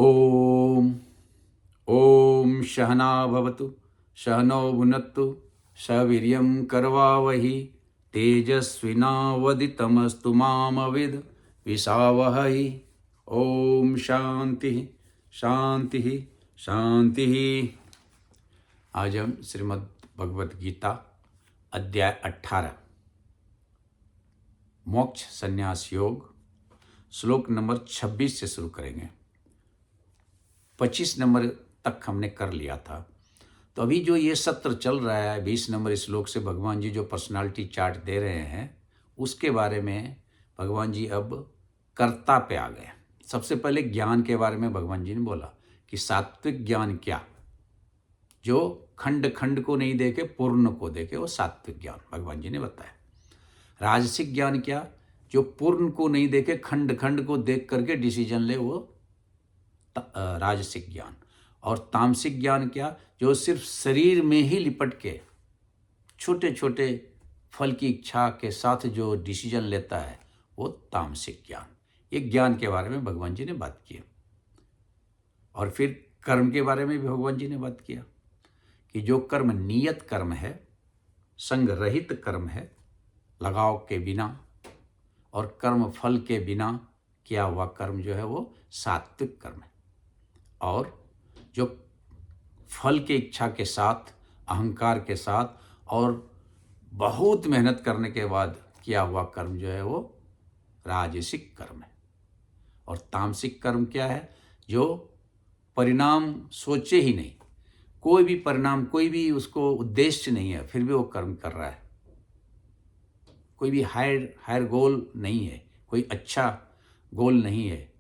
ओम ओम सहना भवतु सहनौ भुनक्तु सवीर्यं करवावहि तेजस्विनावदितमस्तु मामविद् विषावहै। ओम शांति शांति शांति। आज हम श्रीमद् भगवद गीता अध्याय 18 मोक्ष संन्यास योग श्लोक नंबर 26 से शुरू करेंगे। 25 नंबर तक हमने कर लिया था। तो अभी जो ये सत्र चल रहा है 20 नंबर श्लोक से भगवान जी जो पर्सनालिटी चार्ट दे रहे हैं उसके बारे में भगवान जी अब कर्ता पे आ गए। सबसे पहले ज्ञान के बारे में भगवान जी ने बोला कि सात्विक ज्ञान क्या, जो खंड खंड को नहीं देखे पूर्ण को देखे, वो सात्विक ज्ञान भगवान जी ने बताया। राजसिक ज्ञान क्या, जो पूर्ण को नहीं देखे खंड खंड को देख करके डिसीजन ले, वो राजसिक ज्ञान। और तामसिक ज्ञान क्या, जो सिर्फ शरीर में ही लिपट के छोटे छोटे फल की इच्छा के साथ जो डिसीजन लेता है, वो तामसिक ज्ञान। ये ज्ञान के बारे में भगवान जी ने बात की। और फिर कर्म के बारे में भी भगवान जी ने बात किया कि जो कर्म नियत कर्म है, संग रहित कर्म है, लगाव के बिना और कर्म फल के बिना किया हुआ कर्म जो है वो सात्विक कर्म है। और जो फल की इच्छा के साथ, अहंकार के साथ और बहुत मेहनत करने के बाद किया हुआ कर्म जो है वो राजसिक कर्म है। और तामसिक कर्म क्या है, जो परिणाम सोचे ही नहीं, कोई भी परिणाम, कोई भी उसको उद्देश्य नहीं है, फिर भी वो कर्म कर रहा है। कोई भी हायर गोल नहीं है, कोई अच्छा गोल नहीं है,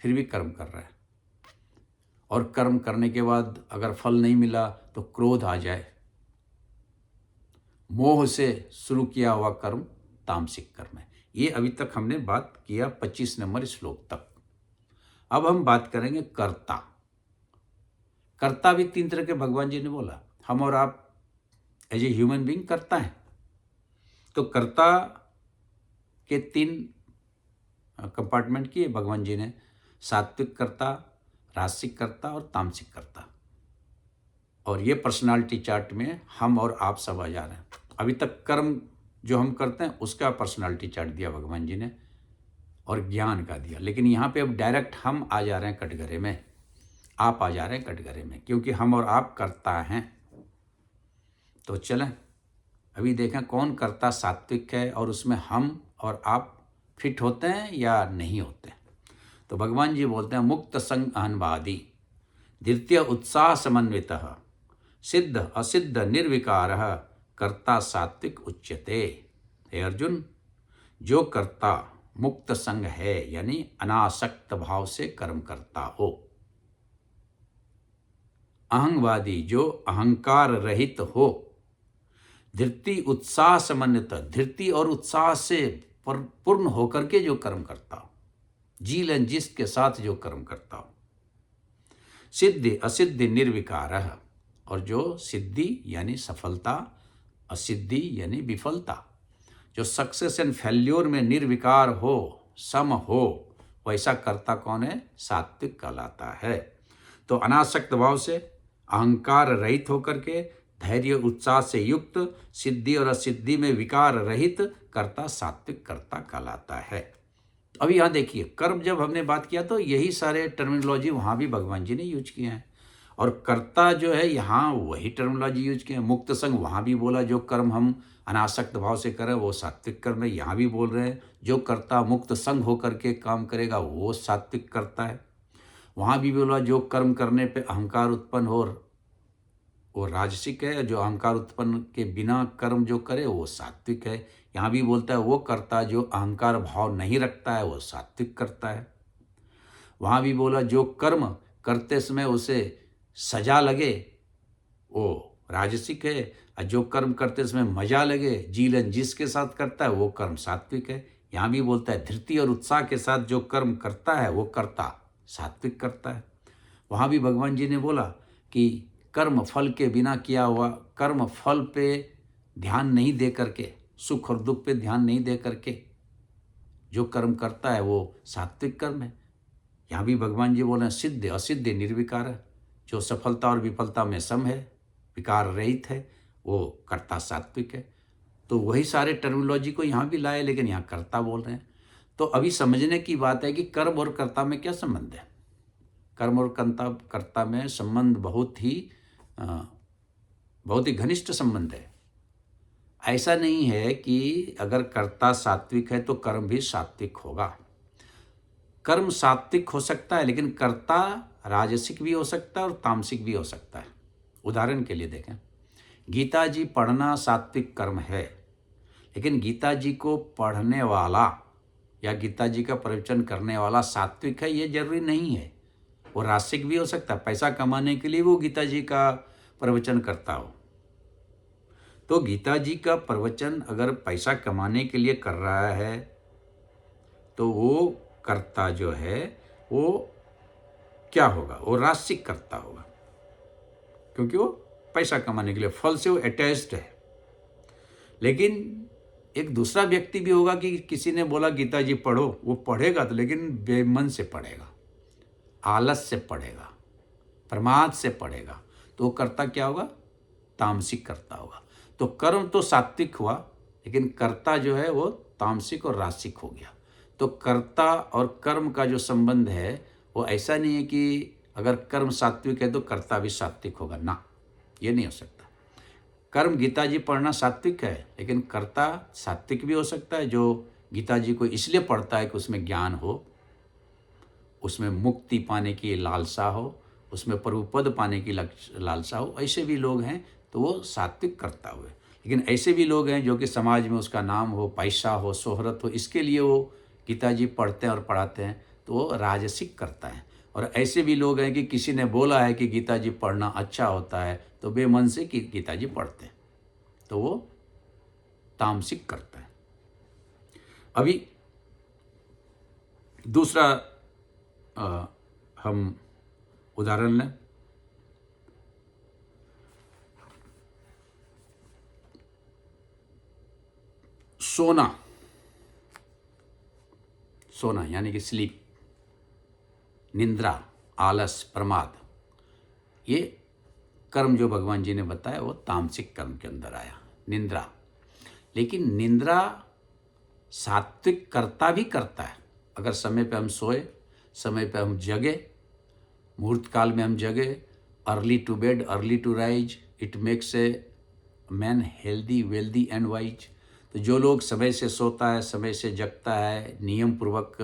फिर भी कर्म कर रहा है। और कर्म करने के बाद अगर फल नहीं मिला तो क्रोध आ जाए, मोह से शुरू किया हुआ कर्म तामसिक कर्म है। ये अभी तक हमने बात किया 25 नंबर श्लोक तक। अब हम बात करेंगे कर्ता। कर्ता भी 3 तरह के भगवान जी ने बोला। हम और आप एज ए ह्यूमन बीइंग करता है। तो कर्ता के 3 कंपार्टमेंट किए भगवान जी ने, सात्विक कर्ता, राजसिक कर्ता और तामसिक कर्ता। और ये पर्सनालिटी चार्ट में हम और आप सब आ जा रहे हैं। अभी तक कर्म जो हम करते हैं उसका पर्सनालिटी चार्ट दिया भगवान जी ने और ज्ञान का दिया। लेकिन यहाँ पे अब डायरेक्ट हम आ जा रहे हैं कटघरे में, आप आ जा रहे हैं कटघरे में, क्योंकि हम और आप कर्ता हैं। तो चलें अभी देखें कौन कर्ता सात्विक है और उसमें हम और आप फिट होते हैं या नहीं होते। तो भगवान जी बोलते हैं मुक्त संग अहनवादी द्वितीय उत्साह समन्वितः सिद्ध असिद्ध निर्विकारः कर्ता सात्विक उच्यते। हे अर्जुन, जो कर्ता मुक्त संग है यानी अनासक्त भाव से कर्म करता हो, अहंवादी जो अहंकार रहित हो, धृति उत्साह समन्वित, धृति और उत्साह से पूर्ण होकर के जो कर्म करता हो, जील एंड जिस्ट के साथ जो कर्म करता हो, सिद्धि असिद्धि निर्विकार, और जो सिद्धि यानी सफलता, असिद्धि यानी विफलता, जो सक्सेस एंड फेल्योर में निर्विकार हो, सम हो, वैसा कर्ता कौन है, सात्विक कहलाता है। तो अनासक्त भाव से, अहंकार रहित होकर के, धैर्य उत्साह से युक्त, सिद्धि और असिद्धि में विकार रहित कर्ता सात्विक कर्ता कहलाता है। अभी यहाँ देखिए, कर्म जब हमने बात किया तो यही सारे टर्मिनोलॉजी वहाँ भी भगवान जी ने यूज किए हैं। और कर्ता जो है यहाँ वही टर्मिनोलॉजी यूज किए हैं। मुक्त संग वहाँ भी बोला, जो कर्म हम अनासक्त भाव से करें वो सात्विक कर्म है। यहाँ भी बोल रहे हैं जो कर्ता मुक्त संग होकर के काम करेगा वो सात्विक कर्ता है। वहाँ भी बोला जो कर्म करने पे अहंकार उत्पन्न हो वो राजसिक है, जो अहंकार उत्पन्न के बिना कर्म जो करे वो सात्विक है। यहाँ भी बोलता है वो कर्ता जो अहंकार भाव नहीं रखता है वो सात्विक करता है। वहाँ भी बोला जो कर्म करते समय उसे सजा लगे वो राजसिक है, और जो कर्म करते समय मजा लगे, जील एंड जिसके साथ करता है वो कर्म सात्विक है। यहाँ भी बोलता है धृति और उत्साह के साथ जो कर्म करता है वो कर्ता सात्विक करता है। वहाँ भी भगवान जी ने बोला कि कर्म फल के बिना किया हुआ, कर्म फल पे ध्यान नहीं दे करके, सुख और दुख पे ध्यान नहीं दे करके जो कर्म करता है वो सात्विक कर्म है। यहाँ भी भगवान जी बोल रहे हैं सिद्ध असिद्ध निर्विकार है, जो सफलता और विफलता में सम है, विकार रहित है, वो कर्ता सात्विक है। तो वही सारे टर्मिनोलॉजी को यहाँ भी लाए, लेकिन यहाँ कर्ता बोल रहे हैं। तो अभी समझने की बात है कि कर्म और कर्ता में क्या संबंध है। कर्म और कर्ता में संबंध बहुत ही घनिष्ठ संबंध है। ऐसा नहीं है कि अगर कर्ता सात्विक है तो कर्म भी सात्विक होगा। कर्म सात्विक हो सकता है, लेकिन कर्ता राजसिक भी हो सकता है और तामसिक भी हो सकता है। उदाहरण के लिए देखें, गीता जी पढ़ना सात्विक कर्म है, लेकिन गीता जी को पढ़ने वाला या गीता जी का प्रवचन करने वाला सात्विक है ये जरूरी नहीं है। वो राजसिक भी हो सकता है, पैसा कमाने के लिए वो गीता जी का प्रवचन करता हो। तो गीता जी का प्रवचन अगर पैसा कमाने के लिए कर रहा है तो वो कर्ता जो है वो क्या होगा, वो राजसिक कर्ता होगा, क्योंकि वो पैसा कमाने के लिए फल से वो अटैच्ड है। लेकिन एक दूसरा व्यक्ति भी होगा कि किसी ने बोला गीता जी पढ़ो, वो पढ़ेगा तो लेकिन बेमन से पढ़ेगा, आलस से पढ़ेगा, प्रमाद से पढ़ेगा, तो वो कर्ता क्या होगा, तामसिक कर्ता होगा। तो कर्म तो सात्विक हुआ, लेकिन कर्ता जो है वो तामसिक और राजसिक हो गया। तो कर्ता और कर्म का जो संबंध है वो ऐसा नहीं है कि अगर कर्म सात्विक है तो कर्ता भी सात्विक होगा, ना, ये नहीं हो सकता। कर्म गीता जी पढ़ना सात्विक है, लेकिन कर्ता सात्विक भी हो सकता है, जो गीता जी को इसलिए पढ़ता है कि उसमें ज्ञान हो, उसमें मुक्ति पाने की लालसा हो, उसमें प्रभुपद पाने की लालसा हो। ऐसे भी लोग हैं तो वो सात्विक कर्ता हुए। लेकिन ऐसे भी लोग हैं जो कि समाज में उसका नाम हो, पैसा हो, शोहरत हो, इसके लिए वो गीता जी पढ़ते हैं और पढ़ाते हैं, तो वो राजसिक करता है। और ऐसे भी लोग हैं कि किसी ने बोला है कि गीता जी पढ़ना अच्छा होता है तो बेमन से गीता जी पढ़ते हैं, तो वो तामसिक करता है। अभी दूसरा हम उदाहरण लें। सोना यानी कि स्लीप, निंद्रा, आलस, प्रमाद, ये कर्म जो भगवान जी ने बताया वो तामसिक कर्म के अंदर आया, निंद्रा। लेकिन निंद्रा सात्विक कर्ता भी करता है। अगर समय पे हम सोए, समय पे हम जगे, मुहूर्त काल में हम जगे, early to bed early to rise, it makes a man healthy wealthy and wise. तो जो लोग समय से सोता है, समय से जगता है, नियम पूर्वक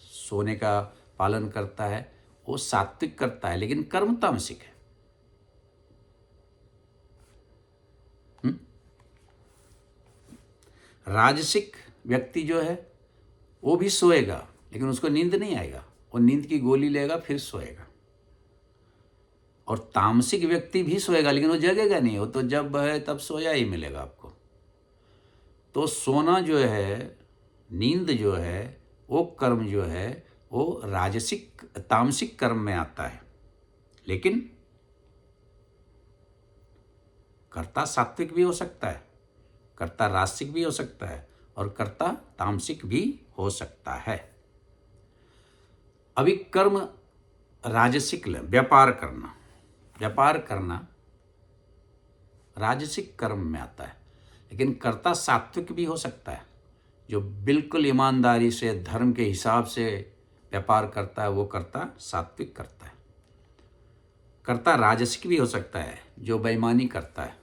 सोने का पालन करता है, वो सात्विक करता है, लेकिन कर्म तामसिक है। राजसिक व्यक्ति जो है वो भी सोएगा, लेकिन उसको नींद नहीं आएगा, वो नींद की गोली लेगा फिर सोएगा। और तामसिक व्यक्ति भी सोएगा, लेकिन वो जगेगा नहीं, वो तो जब है तब सोया ही मिलेगा आपको। तो सोना जो है, नींद जो है, वो कर्म जो है वो राजसिक तामसिक कर्म में आता है, लेकिन कर्ता सात्विक भी हो सकता है, कर्ता राजसिक भी हो सकता है, और कर्ता तामसिक भी हो सकता है। अभी कर्म राजसिक लें, व्यापार करना राजसिक कर्म में आता है, लेकिन कर्ता सात्विक भी हो सकता है। जो बिल्कुल ईमानदारी से धर्म के हिसाब से व्यापार करता है वो कर्ता सात्विक करता है। कर्ता राजसिक भी हो सकता है, जो बेईमानी करता है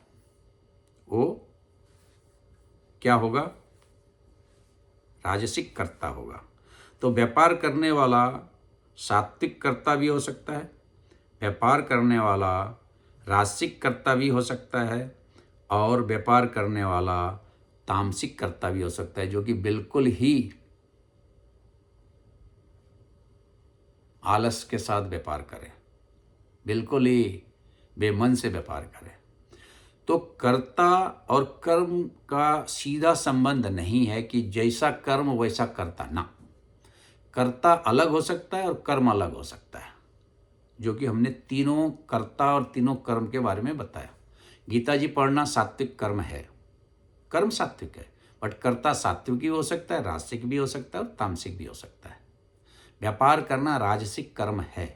वो क्या होगा, राजसिक कर्ता होगा। तो व्यापार करने वाला सात्विक कर्ता भी हो सकता है, व्यापार करने वाला राजसिक कर्ता भी हो सकता है, और व्यापार करने वाला तामसिक कर्ता भी हो सकता है, जो कि बिल्कुल ही आलस के साथ व्यापार करे, बिल्कुल ही बेमन से व्यापार करे। तो कर्ता और कर्म का सीधा संबंध नहीं है कि जैसा कर्म वैसा कर्ता, ना। कर्ता अलग हो सकता है और कर्म अलग हो सकता है, जो कि हमने तीनों कर्ता और तीनों कर्म के बारे में बताया। गीता जी पढ़ना सात्विक कर्म है, कर्म सात्विक है, बट कर्ता सात्विक भी हो सकता है, राजसिक भी हो सकता है और तामसिक भी हो सकता है। व्यापार करना राजसिक कर्म है,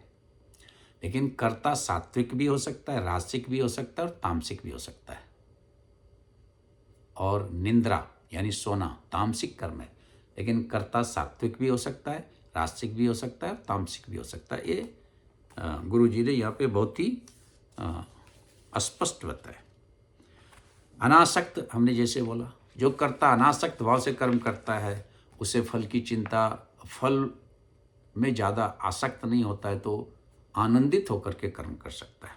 लेकिन कर्ता सात्विक भी हो सकता है, राजसिक भी हो सकता है और तामसिक भी हो सकता है। और निंद्रा यानी सोना तामसिक कर्म है, लेकिन कर्ता सात्विक भी हो सकता है, राजसिक भी हो सकता है, तामसिक भी हो सकता है। ये गुरु जी ने यहाँ पे बहुत ही स्पष्ट बताया। अनासक्त हमने जैसे बोला, जो कर्ता अनासक्त भाव से कर्म करता है उसे फल की चिंता, फल में ज़्यादा आसक्त नहीं होता है, तो आनंदित होकर के कर्म कर सकता है।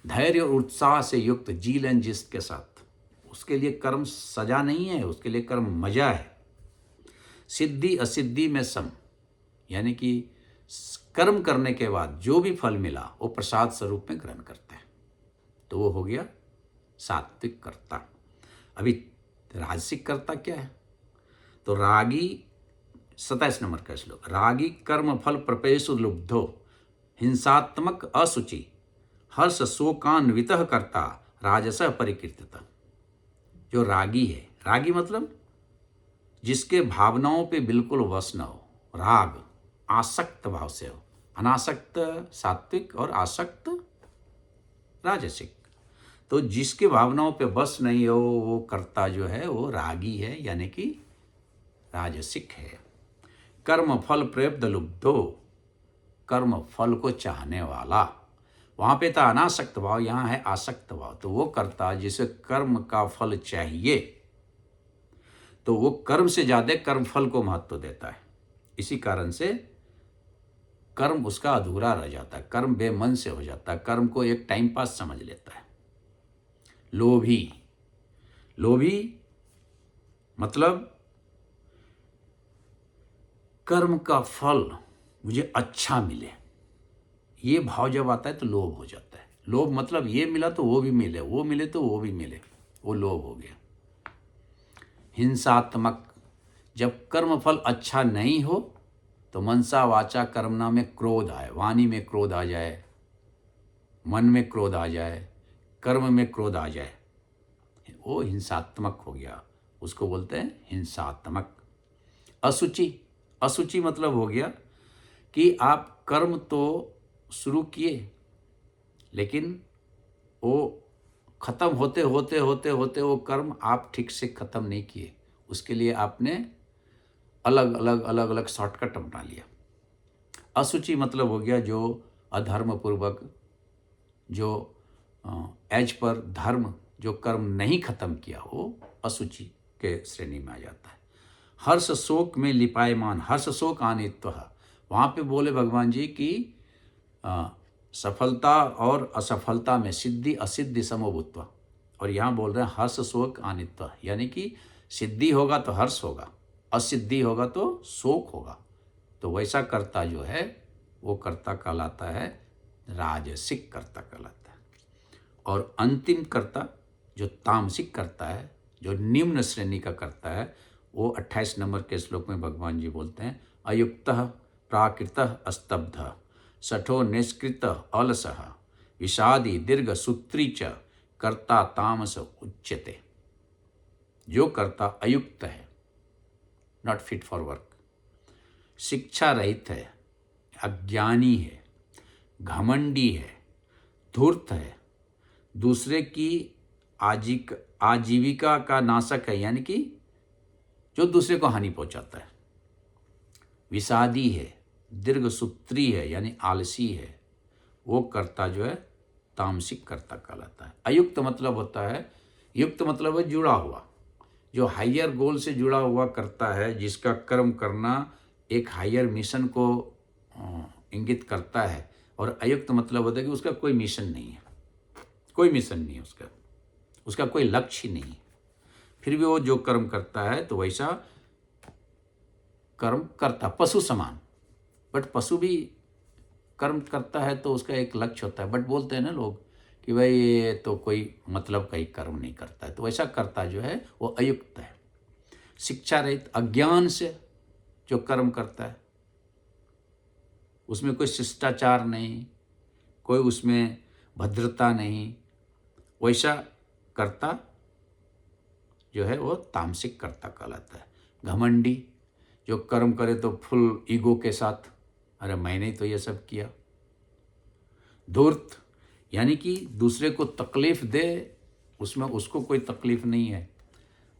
धैर्य और उत्साह से युक्त जील एंड जिस्ट के साथ, उसके लिए कर्म सजा नहीं है, उसके लिए कर्म मजा है। सिद्धि असिद्धि में सम, यानी कि कर्म करने के बाद जो भी फल मिला वो प्रसाद स्वरूप में ग्रहण करते हैं, तो वो हो गया सात्विक कर्ता। अभी राजसिक कर्ता क्या है? तो रागी 27 नंबर का श्लोक, रागी कर्म फल प्रपेशु लुब्धो हिंसात्मक असुचि हर्ष शोकान्वितः कर्ता राजसः परिकीर्तितः। जो रागी है, रागी मतलब जिसके भावनाओं पे बिल्कुल वश न हो, राग आसक्त भाव से हो, अनासक्त सात्विक और आसक्त राजसिक। तो जिसके भावनाओं पे वश नहीं हो वो कर्ता जो है वो रागी है, यानी कि राजसिक है। कर्म फल प्रयुक्त लुब्धो, कर्म फल को चाहने वाला, वहाँ पे था अनासक्त भाव, यहाँ है आसक्त भाव। तो वो कर्ता जिसे कर्म का फल चाहिए, तो वो कर्म से ज़्यादा कर्म फल को महत्व देता है। इसी कारण से कर्म उसका अधूरा रह जाता है, कर्म बेमन से हो जाता है, कर्म को एक टाइम पास समझ लेता है। लोभी, लोभी मतलब कर्म का फल मुझे अच्छा मिले, ये भाव जब आता है तो लोभ हो जाता है। लोभ मतलब ये मिला तो वो भी मिले, वो मिले तो वो भी मिले, वो लोभ हो गया। हिंसात्मक, जब कर्म फल अच्छा नहीं हो तो मनसा वाचा कर्मणा में क्रोध आए, वाणी में क्रोध आ जाए, मन में क्रोध आ जाए, कर्म में क्रोध आ जाए, वो हिंसात्मक हो गया, उसको बोलते हैं हिंसात्मक। असुचि, असुचि मतलब हो गया कि आप कर्म तो शुरू किए लेकिन वो खत्म होते होते होते होते वो कर्म आप ठीक से खत्म नहीं किए, उसके लिए आपने अलग अलग अलग अलग शॉर्टकट अपना लिया। असुचि मतलब हो गया जो अधर्म पूर्वक, जो एज पर धर्म जो कर्म नहीं खत्म किया, वो असुचि के श्रेणी में आ जाता है। हर्ष शोक में लिपायमान, हर्ष शोक आनित्व, वहाँ पे बोले भगवान जी कि सफलता और असफलता में सिद्धि असिद्धि समभूत्व, और यहाँ बोल रहे हैं हर्ष शोक आनित्व, यानी कि सिद्धि होगा तो हर्ष होगा, असिद्धि होगा तो शोक होगा। तो वैसा कर्ता जो है वो कर्ता कहलाता है राजसिक कर्ता कहलाता है। और अंतिम कर्ता जो तामसिक कर्ता है, जो निम्न श्रेणी का कर्ता है, वो 28 नंबर के श्लोक में भगवान जी बोलते हैं, अयुक्तः प्राकृतः अस्तब्धः सठो निष्कृतः अलसः विषादी दीर्घ सूत्री च कर्ता तामस उच्यते। जो कर्ता अयुक्त है, नॉट फिट फॉर वर्क, शिक्षा रहित है, अज्ञानी है, घमंडी है, धूर्त है, दूसरे की आजीविका का नाशक है, यानी कि जो दूसरे को हानि पहुंचाता है, विषादी है, दीर्घसूत्री है यानी आलसी है, वो कर्ता जो है तामसिक कर्ता कहलाता है। अयुक्त मतलब होता है, युक्त मतलब है जुड़ा हुआ, जो हायर गोल से जुड़ा हुआ करता है, जिसका कर्म करना एक हायर मिशन को इंगित करता है। और अयुक्त मतलब होता है कि उसका कोई मिशन नहीं है, कोई मिशन नहीं है उसका कोई लक्ष्य नहीं है, फिर भी वो जो कर्म करता है तो वैसा कर्म करता, पशु समान। बट पशु भी कर्म करता है तो उसका एक लक्ष्य होता है, बट बोलते हैं ना लोग कि भाई ये तो कोई मतलब का ही कर्म नहीं करता है, तो वैसा कर्ता जो है वो अयुक्त है। शिक्षा रहित, अज्ञान से जो कर्म करता है, उसमें कोई शिष्टाचार नहीं, कोई उसमें भद्रता नहीं, वैसा कर्ता जो है वो तामसिक कर्ता कहलाता है। घमंडी, जो कर्म करे तो फुल ईगो के साथ, अरे मैंने तो ये सब किया। धूर्त यानी कि दूसरे को तकलीफ दे, उसमें उसको कोई तकलीफ नहीं है,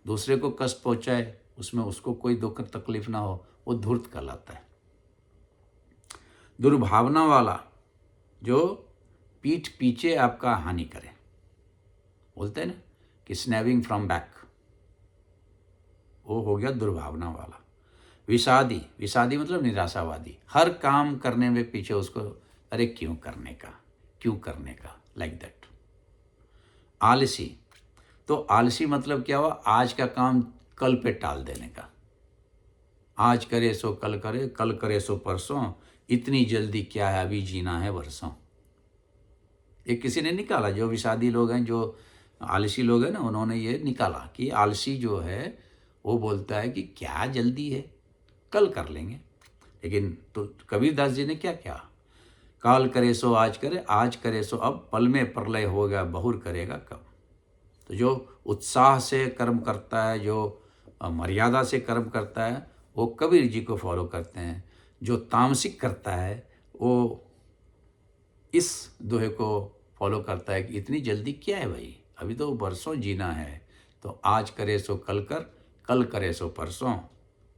दूसरे को कष्ट पहुंचाए उसमें उसको कोई दुख तकलीफ ना हो, वो धूर्त कहलाता है। दुर्भावना वाला जो पीठ पीछे आपका हानि करे, बोलते हैं ना कि स्नैबिंग फ्रॉम बैक, वो हो गया दुर्भावना वाला। विषादी, विषादी मतलब निराशावादी, हर काम करने में पीछे उसको अरे क्यों करने का, लाइक दैट। आलसी, तो आलसी मतलब क्या हुआ, आज का काम कल पे टाल देने का, आज करे सो कल करे, कल करे सो परसों, इतनी जल्दी क्या है, अभी जीना है वर्षों। ये किसी ने निकाला, जो विषादी लोग हैं, जो आलसी लोग हैं ना, उन्होंने ये निकाला कि आलसी जो है वो बोलता है कि क्या जल्दी है, कल कर लेंगे। लेकिन तो कबीरदास जी ने क्या किया, काल करे सो आज करे, आज करे सो अब, पल में प्रलय होगा बहुर करेगा कब। तो जो उत्साह से कर्म करता है, जो मर्यादा से कर्म करता है, वो कबीर जी को फॉलो करते हैं। जो तामसिक करता है वो इस दोहे को फॉलो करता है कि इतनी जल्दी क्या है भाई, अभी तो बरसों जीना है, तो आज करे सो कल कर, कल करे सो परसों,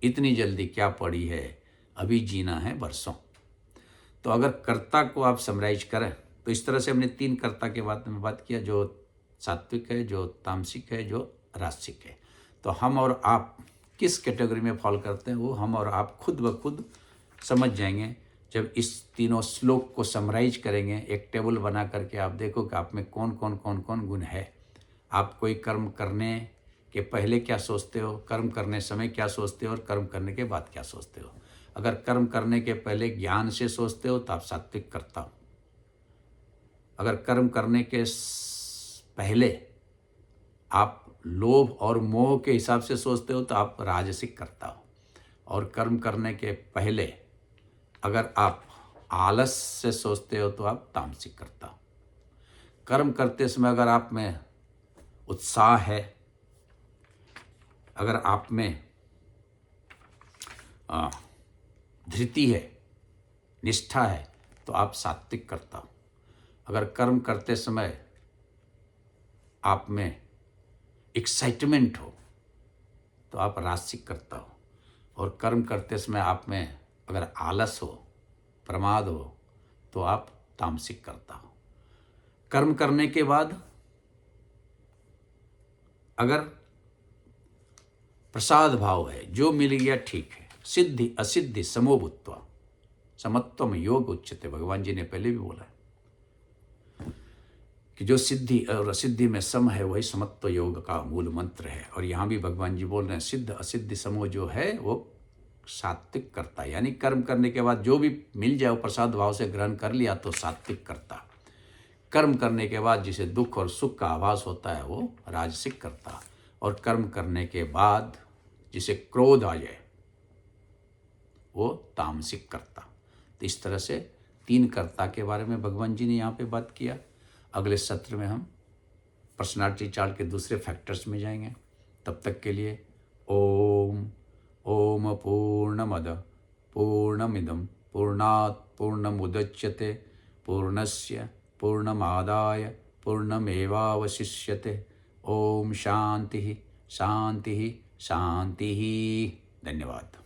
इतनी जल्दी क्या पड़ी है, अभी जीना है बरसों। तो अगर कर्ता को आप समराइज करें तो इस तरह से हमने 3 कर्ता के बारे में बात किया, जो सात्विक है, जो तामसिक है, जो राजसिक है। तो हम और आप किस कैटेगरी में फॉल करते हैं वो हम और आप खुद ब खुद समझ जाएंगे जब इस तीनों श्लोक को समराइज करेंगे। एक टेबल बना करके आप देखो कि आप में कौन कौन गुण है। आप कोई कर्म करने के पहले क्या सोचते हो, कर्म करने समय क्या सोचते हो और कर्म करने के बाद क्या सोचते हो। अगर कर्म करने के पहले ज्ञान से सोचते हो तो आप सात्विक करता हो। अगर कर्म करने के पहले आप लोभ और मोह के हिसाब से सोचते हो तो आप राजसिक करता हो। और कर्म करने के पहले अगर आप आलस से सोचते हो तो आप तामसिक करता हो। कर्म करते समय अगर आप में उत्साह है, अगर आप में धृति है, निष्ठा है, तो आप सात्विक करता हो। अगर कर्म करते समय आप में एक्साइटमेंट हो तो आप राजसिक करता हो। और कर्म करते समय आप में अगर आलस हो, प्रमाद हो, तो आप तामसिक करता हो। कर्म करने के बाद अगर प्रसाद भाव है, जो मिल गया ठीक है, सिद्धि असिद्धि समो भूत्वा समत्वम योग उच्यते, भगवान जी ने पहले भी बोला है कि जो सिद्धि और असिद्धि में सम है वही समत्व योग का मूल मंत्र है। और यहाँ भी भगवान जी बोल रहे हैं सिद्ध असिद्धि समो जो है वो सात्विक करता है, यानी कर्म करने के बाद जो भी मिल जाए वो प्रसाद भाव से ग्रहण कर लिया तो सात्विक करता। कर्म करने के बाद जिसे दुख और सुख का आभास होता है वो राजसिक करता। और कर्म करने के बाद जिसे क्रोध आ जाए वो तामसिक करता। तो इस तरह से 3 कर्ता के बारे में भगवान जी ने यहाँ पे बात किया। अगले सत्र में हम पर्सनालिटी चार्ट के दूसरे फैक्टर्स में जाएंगे। तब तक के लिए ओम पूर्णमद पूर्णमिदं पूर्णात् पूर्णमुदच्यते पूर्णस्य पूर्णमादाय पूर्णमेवावशिष्यते। ओम शांति शांति शांति। धन्यवाद।